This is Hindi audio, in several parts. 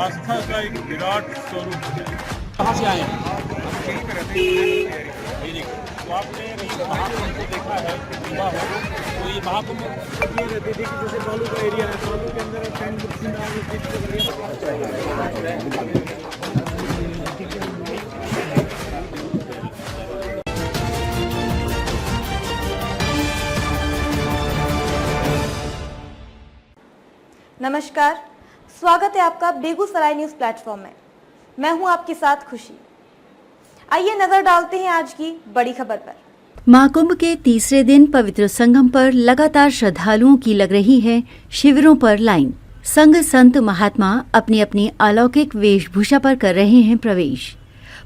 आस्था का एक विराट स्वरूप है। कहाँ से आए हैं? यहीं पे रहते हैं। तो आपने महाकुंभ को देखा है, युवा हो, तो ये महाकुंभ ये रहती थी कि जैसे बालू का एरिया है, बालू के अंदर टेंट नमस्कार, स्वागत है आपका बेगूसराय न्यूज प्लेटफॉर्म में। मैं हूं आपके साथ खुशी। आइए नजर डालते हैं आज की बड़ी खबर पर। महाकुंभ के तीसरे दिन पवित्र संगम पर लगातार श्रद्धालुओं की लग रही है शिविरों पर लाइन। संघ संत महात्मा अपनी अपनी अलौकिक वेशभूषा पर कर रहे हैं प्रवेश।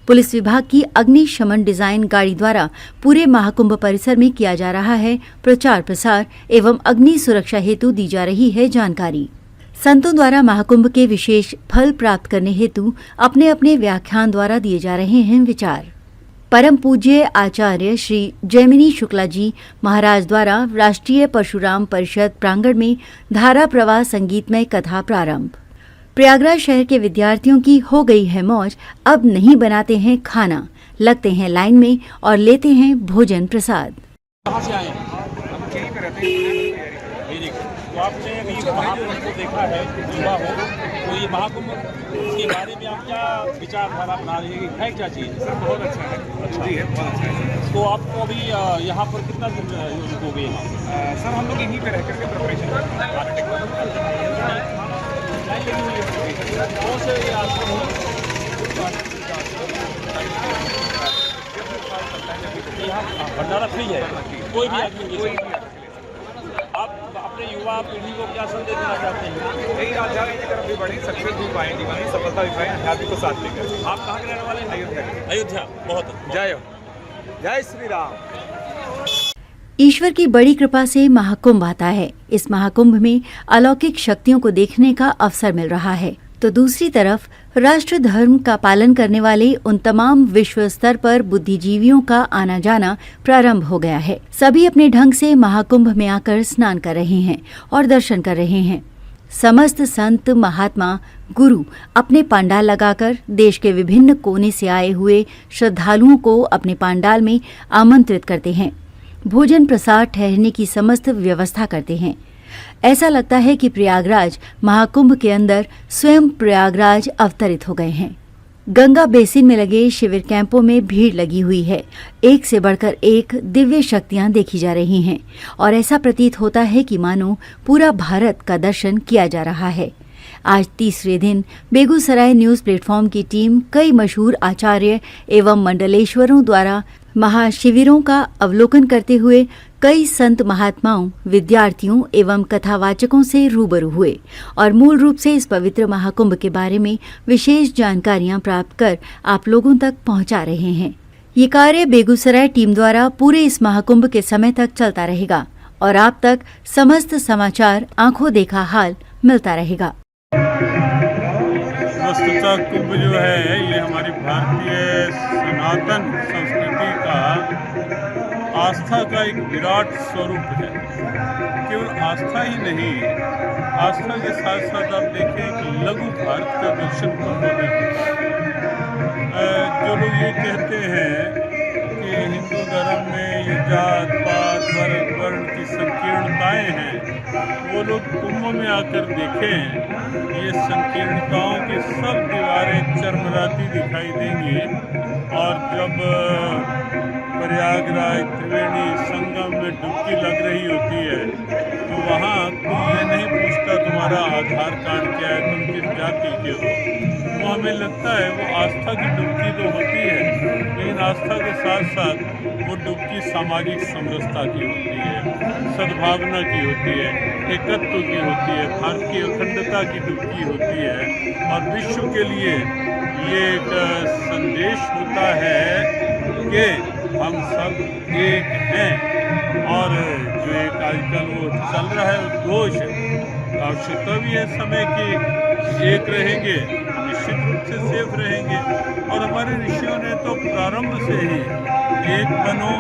पुलिस विभाग की अग्निशमन डिजाइन गाड़ी द्वारा पूरे महाकुंभ परिसर में किया जा रहा है प्रचार प्रसार एवं अग्नि सुरक्षा हेतु दी जा रही है जानकारी। संतों द्वारा महाकुंभ के विशेष फल प्राप्त करने हेतु अपने अपने व्याख्यान द्वारा दिए जा रहे हैं विचार। परम पूज्य आचार्य श्री जैमिनी शुक्ला जी महाराज द्वारा राष्ट्रीय परशुराम परिषद प्रांगण में धारा प्रवाह संगीतमय कथा प्रारंभ। प्रयागराज शहर के विद्यार्थियों की हो गई है मौज, अब नहीं बनाते हैं खाना, लगते हैं लाइन में और लेते हैं भोजन प्रसाद। कहाँ से आए हैं? हम यहीं पे रहते हैं। तो आपने अभी महाकुंभ को देखा है, युवा हो, तो ये महाकुंभ के बारे में आप क्या विचारधारा बना रही है, है क्या चीज़? सर बहुत अच्छा है, जी है, बहुत अच्छा है। तो आपको अभी यहाँ पर कितना दिन हो गए यहाँ? सर हम लोग यहीं पे रह करके प्रिपरेशन कर रहे हैं। कौन से ये आश्रम है? यहाँ भंडारा फ्री है, कोई भी आदमी। आप अपने युवा पीढ़ी को क्या संदेश देना चाहते हैं? यही आचार्य की तरफ भी बढ़े, सक्सेस भी पाएं, जीवन में सफलता भी पाएं, आध्यात्म को साथ लेकर। आप कहाँ के रहने वाले हैं? अयोध्या। अयोध्या। बहुत जय हो, जय श्री राम। ईश्वर की बड़ी कृपा से महाकुंभ आता है। इस महाकुंभ में अलौकिक शक्तियों को देखने का अवसर मिल रहा है, तो दूसरी तरफ राष्ट्र धर्म का पालन करने वाले उन तमाम विश्व स्तर पर बुद्धिजीवियों का आना जाना प्रारंभ हो गया है। सभी अपने ढंग से महाकुंभ में आकर स्नान कर रहे हैं और दर्शन कर रहे हैं। समस्त संत महात्मा गुरु अपने पांडाल लगाकर देश के विभिन्न कोने से आए हुए श्रद्धालुओं को अपने पांडाल में आमंत्रित करते हैं। भोजन प्रसाद ठहरने की समस्त व्यवस्था करते हैं। ऐसा लगता है कि प्रयागराज महाकुंभ के अंदर स्वयं प्रयागराज अवतरित हो गए हैं। गंगा बेसिन में लगे शिविर कैंपों में भीड़ लगी हुई है। एक से बढ़कर एक दिव्य शक्तियां देखी जा रही हैं और ऐसा प्रतीत होता है कि मानो पूरा भारत का दर्शन किया जा रहा है। आज तीसरे दिन बेगूसराय न्यूज प्लेटफॉर्म की टीम कई मशहूर आचार्य एवं मंडलेश्वरों द्वारा महाशिविरों का अवलोकन करते हुए कई संत महात्माओं, विद्यार्थियों एवं कथावाचकों से रूबरू हुए और मूल रूप से इस पवित्र महाकुंभ के बारे में विशेष जानकारियां प्राप्त कर आप लोगों तक पहुंचा रहे हैं। ये कार्य बेगूसराय टीम द्वारा पूरे इस महाकुंभ के समय तक चलता रहेगा और आप तक समस्त समाचार आंखों देखा हाल मिलता रहेगा। वस्तुतः कुंभ जो है ये हमारी भारतीय सनातन संस्कृति का आस्था का एक विराट स्वरूप है। केवल आस्था ही नहीं, आस्था के साथ साथ आप देखें कि लघु भारत का दर्शन कुंभ में होता है। जो लोग ये कहते हैं कि हिंदू धर्म में ये जात पात वर्ण की संकीर्णताएं हैं, वो लोग कुंभ में आकर देखें, ये संकीर्णताओं की सब दीवारें चरमराती दिखाई देंगी। और जब प्रयागराज त्रिवेणी संगम में डुबकी लग रही होती है तो वहाँ कोई ये नहीं पूछता तुम्हारा आधार कार्ड क्या है, तुम किस जाति के हो। वो हमें लगता है वो आस्था की डुबकी तो होती है, लेकिन आस्था के साथ साथ वो डुबकी सामाजिक समरसता की होती है, सद्भावना की होती है, एकत्व की होती है, भारत की अखंडता की डुबकी होती है। और विश्व के लिए ये एक संदेश होता है कि हम सब एक हैं। और जो एक आजकल वो चल रहा है उद्घोष, आवश्यकता भी है समय की एक रहेंगे निश्चित रूप से सेफ रहेंगे। और हमारे ऋषियों ने तो प्रारंभ से ही एक बनो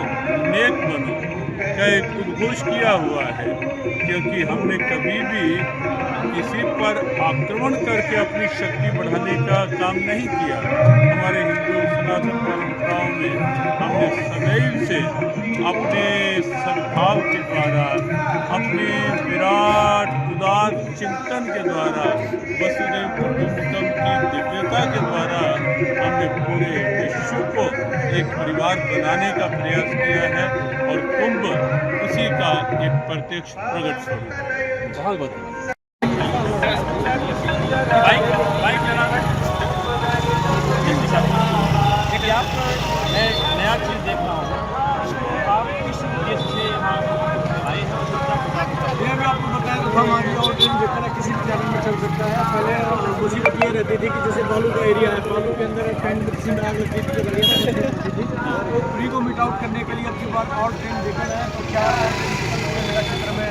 नेक बनो का एक उद्घोष किया हुआ है, क्योंकि हमने कभी भी किसी पर आक्रमण करके अपनी शक्ति बढ़ाने का काम नहीं किया। हमारे हिंदू सनातन परंपराओं में हमने सदैव से अपने सद्भाव के द्वारा, अपने विराट उदार चिंतन के द्वारा, वसुधैव कुटुंबकम की दिव्यता के द्वारा हमने पूरे विश्व को एक परिवार बनाने का प्रयास किया है और कुंभ उसी का एक प्रत्यक्ष प्रकट स्वरूप है। बहुत बहुत बाइक चलाना देखिए, आप मैं नया चीज़ देख रहा हूँ। आप किस उद्देश्य से यहाँ आए हैं? ये भी आपको बताया तो हम आगे और ट्रेन जितना किसी भी चैनल में चल सकता है। पहले मुसीबत ये रहती थी कि जैसे बालू का एरिया है, बालू के अंदर ट्रेन किसी में आग लगती थी तो होती थी, तो फ्री को मिट आउट करने के लिए अब की बार और ट्रेन देखा जाए तो क्या मेरा क्षेत्र में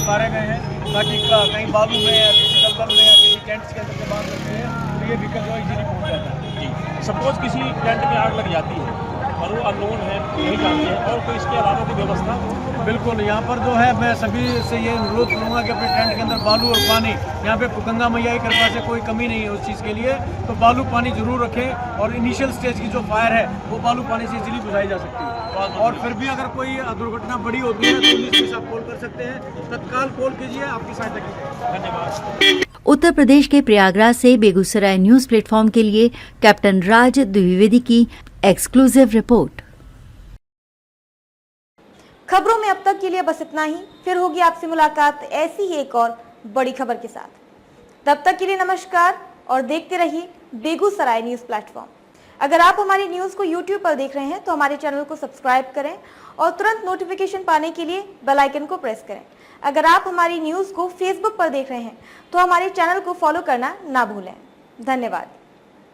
उतारे गए हैं, ताकि कहीं बालू में या किसी दलदल में या किसी टेंट्स के अंदर से बांध सकते हैं तो ये व्हीकल जो इजीली पहुँच जाता है। जी, सपोज किसी टेंट में आग लग जाती है और वो अननोन है, नहीं जानते हैं, और कोई इसके अलावा की व्यवस्था? बिल्कुल, यहाँ पर जो है मैं सभी से ये अनुरोध करूँगा कि अपने टेंट के अंदर बालू और पानी, यहाँ पे गंगा मैया की कृपा से कोई कमी नहीं है उस चीज़ के लिए, तो बालू पानी जरूर रखें। और इनिशियल स्टेज की जो फायर है वो बालू पानी से इजीली बुझाई जा सकती है। और फिर भी अगर कोई दुर्घटना बड़ी होती है तो 19 आप कॉल कर सकते हैं, तत्काल कॉल कीजिए, आपकी सहायता की जाएगी। धन्यवाद। उत्तर प्रदेश के प्रयागराज से बेगूसराय न्यूज प्लेटफॉर्म के लिए कैप्टन राज द्विवेदी की एक्सक्लूसिव रिपोर्ट। खबरों में अब तक के लिए बस इतना ही। फिर होगी आपसे मुलाकात ऐसी ही एक और बड़ी खबर के साथ। तब तक के लिए नमस्कार और देखते रहिए बेगूसराय न्यूज प्लेटफॉर्म। अगर आप हमारी न्यूज को YouTube पर देख रहे हैं तो हमारे चैनल को सब्सक्राइब करें और तुरंत नोटिफिकेशन पाने के लिए बेल आइकन को प्रेस करें। अगर आप हमारी न्यूज को Facebook पर देख रहे हैं तो हमारे चैनल को फॉलो करना ना भूलें। धन्यवाद।